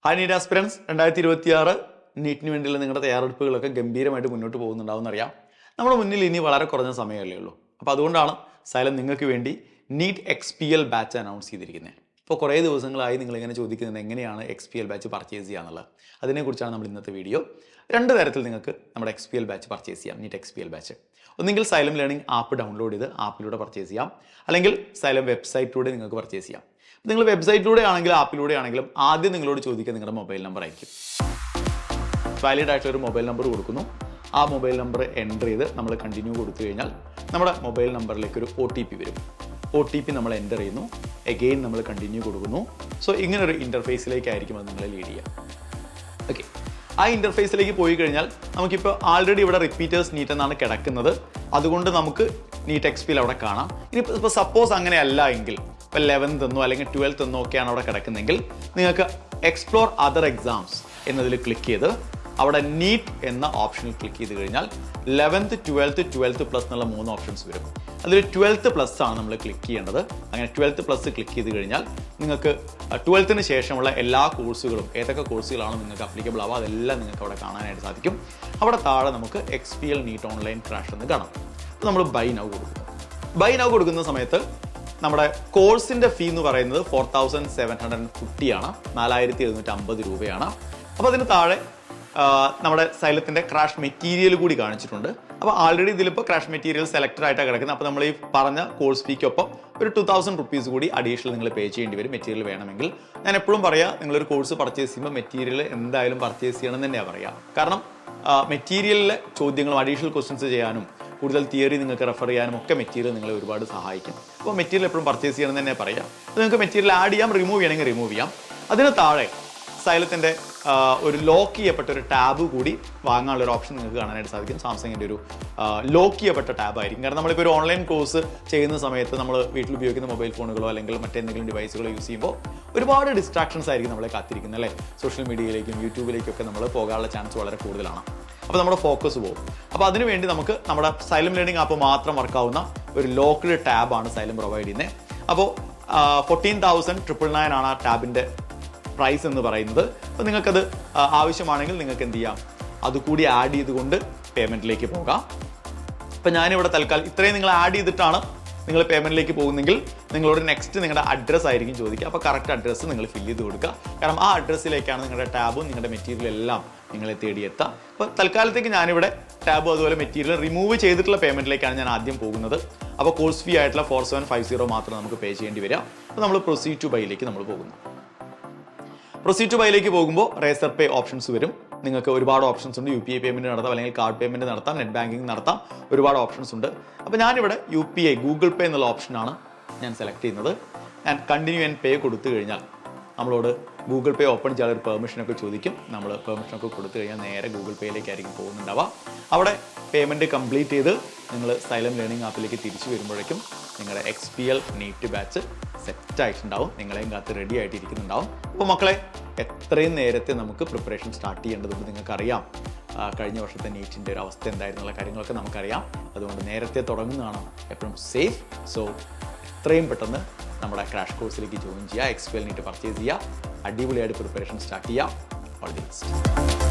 Hi NEET aspirants 2026 നീറ്റിന് വേണ്ടിയുള്ള നിങ്ങളുടെ തയ്യാറെടുപ്പുകളൊക്കെ ഗംഭീരമായിട്ട് മുന്നോട്ട് പോകുന്നുണ്ടാവും എന്നറിയാം. നമ്മുടെ മുന്നിൽ ഇനി വളരെ കുറഞ്ഞ സമയമല്ലേ ഉള്ളൂ. അപ്പോൾ അതുകൊണ്ടാണ് സൈലം നിങ്ങൾക്ക് വേണ്ടി നീറ്റ് XPL ബാച്ച് അനൗൺസ് ചെയ്തിരിക്കുന്നത്. ഇപ്പോൾ കുറേ ദിവസങ്ങളായി നിങ്ങളിങ്ങനെ ചോദിക്കുന്നത് എങ്ങനെയാണ് XPL ബാച്ച് പർച്ചേസ് ചെയ്യുക എന്നുള്ളത്. അതിനെക്കുറിച്ചാണ് നമ്മൾ ഇന്നത്തെ വീഡിയോ. രണ്ട് തരത്തിൽ നിങ്ങൾക്ക് നമ്മുടെ XPL ബാച്ച് പർച്ചേസ് ചെയ്യാം. നീറ്റ് XPL ബാച്ച് ഒന്നെങ്കിൽ സൈലം ലേണിംഗ് ആപ്പ് ഡൗൺലോഡ് ചെയ്ത് ആപ്പിലൂടെ പർച്ചേസ് ചെയ്യാം, അല്ലെങ്കിൽ സൈലം വെബ്സൈറ്റിലൂടെ നിങ്ങൾക്ക് പർച്ചേസ് ചെയ്യാം. നിങ്ങൾ വെബ്സൈറ്റിലൂടെ ആണെങ്കിലും ആപ്പിലൂടെ ആണെങ്കിലും ആദ്യം നിങ്ങളോട് ചോദിക്കുക നിങ്ങളുടെ മൊബൈൽ നമ്പർ ആയിരിക്കും. വാലിഡ് ആയിട്ടുള്ള ഒരു മൊബൈൽ നമ്പർ കൊടുക്കുന്നു. ആ മൊബൈൽ നമ്പർ എൻ്റർ ചെയ്ത് നമ്മൾ കണ്ടിന്യൂ കൊടുത്തു കഴിഞ്ഞാൽ നമ്മുടെ മൊബൈൽ നമ്പറിലേക്ക് ഒരു OTP വരും. OTP നമ്മൾ എൻ്റർ ചെയ്യുന്നു, എഗെയിൻ നമ്മൾ കണ്ടിന്യൂ കൊടുക്കുന്നു. സോ ഇങ്ങനൊരു ഇൻ്റർഫേസിലേക്കായിരിക്കും അത് നിങ്ങളെ ലീഡ് ചെയ്യുക. ഓക്കെ, ആ ഇൻ്റർഫേസിലേക്ക് പോയി കഴിഞ്ഞാൽ നമുക്കിപ്പോൾ ആൾറെഡി ഇവിടെ റിപ്പീറ്റേഴ്സ് നീറ്റ് എന്നാണ് കിടക്കുന്നത്. അതുകൊണ്ട് നമുക്ക് നീറ്റ് XPL അവിടെ കാണാം. ഇപ്പോൾ സപ്പോസ് അങ്ങനെയല്ല എങ്കിൽ ഇപ്പോൾ 11th എന്നോ അല്ലെങ്കിൽ 12th എന്നോ ഒക്കെയാണ് അവിടെ കിടക്കുന്നതെങ്കിൽ നിങ്ങൾക്ക് എക്സ്പ്ലോർ അതർ എക്സാംസ് എന്നതിൽ ക്ലിക്ക് ചെയ്ത് അവിടെ നീറ്റ് എന്ന ഓപ്ഷനിൽ ക്ലിക്ക് ചെയ്ത് കഴിഞ്ഞാൽ 11th, 12th പ്ലസ് എന്നുള്ള 3 ഓപ്ഷൻസ് വരും. അതിൽ 12th പ്ലസ് ആണ് നമ്മൾ ക്ലിക്ക് ചെയ്യേണ്ടത്. അങ്ങനെ 12th പ്ലസ് ക്ലിക്ക് ചെയ്ത് കഴിഞ്ഞാൽ നിങ്ങൾക്ക് 12th ശേഷമുള്ള എല്ലാ കോഴ്സുകളും ഏതൊക്കെ കോഴ്സുകളാണ് നിങ്ങൾക്ക് അപ്ലിക്കബിൾ ആവുക അതെല്ലാം നിങ്ങൾക്ക് അവിടെ കാണാനായിട്ട് സാധിക്കും. അവിടെ താഴെ നമുക്ക് XPL നീറ്റ് ഓൺലൈൻ ക്രാഷ് എന്ന് കാണാം. അപ്പോൾ നമ്മൾ ബൈ നൗ കൊടുക്കുന്നു. ബൈ നൗ കൊടുക്കുന്ന സമയത്ത് നമ്മുടെ കോഴ്സിൻ്റെ ഫീ എന്ന് പറയുന്നത് 4750 ആണ്, 4750 രൂപയാണ്. അപ്പോൾ അതിന് താഴെ നമ്മുടെ സൈലത്തിൻ്റെ ക്രാഷ് മെറ്റീരിയൽ കൂടി കാണിച്ചിട്ടുണ്ട്. അപ്പോൾ ആൾറെഡി ഇതിലിപ്പോൾ ക്രാഷ് മെറ്റീരിയൽ സെലക്റ്റഡ് ആയിട്ടാണ് കിടക്കുന്നത്. അപ്പോൾ നമ്മൾ ഈ പറഞ്ഞ കോഴ്സ് ഫീക്കൊപ്പം ഒരു 2000 റുപ്പീസ് കൂടി അഡീഷണൽ നിങ്ങൾ പേ ചെയ്യേണ്ടി വരും മെറ്റീരിയൽ വേണമെങ്കിൽ. ഞാൻ എപ്പോഴും പറയാം, നിങ്ങളൊരു കോഴ്സ് പർച്ചേസ് ചെയ്യുമ്പോൾ മെറ്റീരിയൽ എന്തായാലും പർച്ചേസ് ചെയ്യണം എന്ന് തന്നെയാണ് പറയുക. കാരണം മെറ്റീരിയലിലെ ചോദ്യങ്ങളും അഡീഷണൽ ക്വസ്റ്റ്യൻസ് ചെയ്യാനും കൂടുതൽ തിയറി നിങ്ങൾക്ക് റെഫർ ചെയ്യാനും ഒക്കെ മെറ്റീരിയൽ നിങ്ങളെ ഒരുപാട് സഹായിക്കും. അപ്പോൾ മെറ്റീരിയൽ എപ്പോഴും പർച്ചേസ് ചെയ്യണം തന്നെ പറയാം. അപ്പോൾ നിങ്ങൾക്ക് മെറ്റീരിയൽ ആഡ് ചെയ്യാം, റിമൂവ് ചെയ്യണമെങ്കിൽ റിമൂവ് ചെയ്യാം. അതിന് താഴെ സൈലത്തിൻ്റെ ഒരു ലോക്ക് ചെയ്യപ്പെട്ട ഒരു ടാബ് കൂടി വാങ്ങാനുള്ള ഒരു ഓപ്ഷൻ നിങ്ങൾക്ക് കാണാനായിട്ട് സാധിക്കും. സാംസങ്ങിൻ്റെ ഒരു ലോക്ക് ചെയ്യപ്പെട്ട ടാബ് ആയിരിക്കും. കാരണം നമ്മളിപ്പോൾ ഒരു ഓൺലൈൻ കോഴ്സ് ചെയ്യുന്ന സമയത്ത് നമ്മൾ വീട്ടിൽ ഉപയോഗിക്കുന്ന മൊബൈൽ ഫോണുകളോ അല്ലെങ്കിൽ മറ്റെന്തെങ്കിലും ഡിവൈസുകളോ യൂസ് ചെയ്യുമ്പോൾ ഒരുപാട് ഡിസ്ട്രാക്ഷൻസ് ആയിരിക്കും നമ്മളെ കാത്തിരിക്കുന്നത് അല്ലേ. സോഷ്യൽ മീഡിയയിലേക്കും യൂട്യൂബിലേക്കൊക്കെ നമ്മൾ പോകാനുള്ള ചാൻസ് വളരെ കൂടുതലാണ്. അപ്പോൾ നമ്മുടെ ഫോക്കസ് പോകും. അപ്പോൾ അതിനുവേണ്ടി നമുക്ക് നമ്മുടെ സൈലം ലേണിംഗ് ആപ്പ് മാത്രം വർക്കാവുന്ന ഒരു ലോക്ക്ഡ് ടാബാണ് സൈലം പ്രൊവൈഡ് ചെയ്യുന്നത്. അപ്പോൾ 14,999 ആണ് ആ ടാബിൻ്റെ പ്രൈസ് എന്ന് പറയുന്നത്. അപ്പോൾ നിങ്ങൾക്കത് ആവശ്യമാണെങ്കിൽ നിങ്ങൾക്ക് എന്ത് ചെയ്യാം, അതുകൂടി ആഡ് ചെയ്തുകൊണ്ട് പേയ്മെൻറ്റിലേക്ക് പോകാം. അപ്പോൾ ഞാനിവിടെ തൽക്കാലം ഇത്രയും നിങ്ങൾ ആഡ് ചെയ്തിട്ടാണ് നിങ്ങൾ പേയ്മെൻറ്റിലേക്ക് പോകുന്നെങ്കിൽ നിങ്ങളോട് നെക്സ്റ്റ് നിങ്ങളുടെ അഡ്രസ്സ് ആയിരിക്കും ചോദിക്കുക. അപ്പോൾ കറക്റ്റ് അഡ്രസ്സ് നിങ്ങൾ ഫില്ല് ചെയ്ത് കൊടുക്കുക. കാരണം ആ അഡ്രസ്സിലേക്കാണ് നിങ്ങളുടെ ടാബും നിങ്ങളുടെ മെറ്റീരിയൽ എല്ലാം നിങ്ങളെ തേടിയെത്തുക. അപ്പോൾ തൽക്കാലത്തേക്ക് ഞാനിവിടെ ടാബും അതുപോലെ മെറ്റീരിയൽ റിമൂവ് ചെയ്തിട്ടുള്ള പേയ്മെൻറ്റിലേക്കാണ് ഞാൻ ആദ്യം പോകുന്നത്. അപ്പോൾ കോഴ്സ് ഫീ ആയിട്ടുള്ള 4750 മാത്രം നമുക്ക് പേ ചെയ്യേണ്ടി വരിക. അപ്പോൾ നമ്മൾ പ്രൊസീഡ് ടു ബൈയിലേക്ക് നമ്മൾ പോകുന്നു. പ്രൊസീഡ് ടു ബൈയിലേക്ക് പോകുമ്പോൾ റേസർ പേ ഓപ്ഷൻസ് വരും. നിങ്ങൾക്ക് ഒരുപാട് ഓപ്ഷൻസ് ഉണ്ട്. UPI പേയ്മെൻറ്റ് നടത്താം, അല്ലെങ്കിൽ കാർഡ് പേയ്മെൻറ്റ് നടത്താം, നെറ്റ് ബാങ്കിങ് നടത്താം, ഒരുപാട് ഓപ്ഷൻസ് ഉണ്ട്. അപ്പോൾ ഞാനിവിടെ UPI ഗൂഗിൾ പേ എന്നുള്ള ഓപ്ഷനാണ് ഞാൻ സെലക്ട് ചെയ്യുന്നത്. ഞാൻ കണ്ടിന്യൂ ആൻഡ് പേ കൊടുത്തു കഴിഞ്ഞാൽ നമ്മളോട് ഗൂഗിൾ പേ ഓപ്പൺ ചെയ്യാൻ ഒരു പെർമിഷനൊക്കെ ചോദിക്കും. നമ്മൾ പെർമിഷനൊക്കെ കൊടുത്തു കഴിഞ്ഞാൽ നേരെ ഗൂഗിൾ പേയിലേക്കായിരിക്കും പോകുന്നുണ്ടാവുക. അവിടെ പേയ്മെൻറ്റ് കംപ്ലീറ്റ് ചെയ്ത് നിങ്ങൾ സൈലം ലേണിംഗ് ആപ്പിലേക്ക് തിരിച്ചു വരുമ്പോഴേക്കും നിങ്ങളുടെ XPL നീറ്റ് ബാച്ച് സെറ്റായിട്ടുണ്ടാവും. നിങ്ങളെയും കാത്ത് റെഡി ആയിട്ടിരിക്കുന്നുണ്ടാവും. അപ്പോൾ മക്കളെ, എത്രയും നേരത്തെ നമുക്ക് പ്രിപ്പറേഷൻ സ്റ്റാർട്ട് ചെയ്യേണ്ടതുണ്ട്. നിങ്ങൾക്കറിയാം കഴിഞ്ഞ വർഷത്തെ നീറ്റിൻ്റെ ഒരു അവസ്ഥ എന്തായിരുന്നുള്ള കാര്യങ്ങളൊക്കെ നമുക്കറിയാം. അതുകൊണ്ട് നേരത്തെ തുടങ്ങുന്നതാണ് എപ്പോഴും സേഫ്. സോ എത്രയും പെട്ടെന്ന് നമ്മുടെ ക്രാഷ് കോഴ്സിലേക്ക് ജോയിൻ ചെയ്യുക, XPL നീറ്റ് പർച്ചേസ് ചെയ്യുക, അടിപൊളിയായിട്ട് പ്രിപ്പറേഷൻ സ്റ്റാർട്ട് ചെയ്യുക. All the best.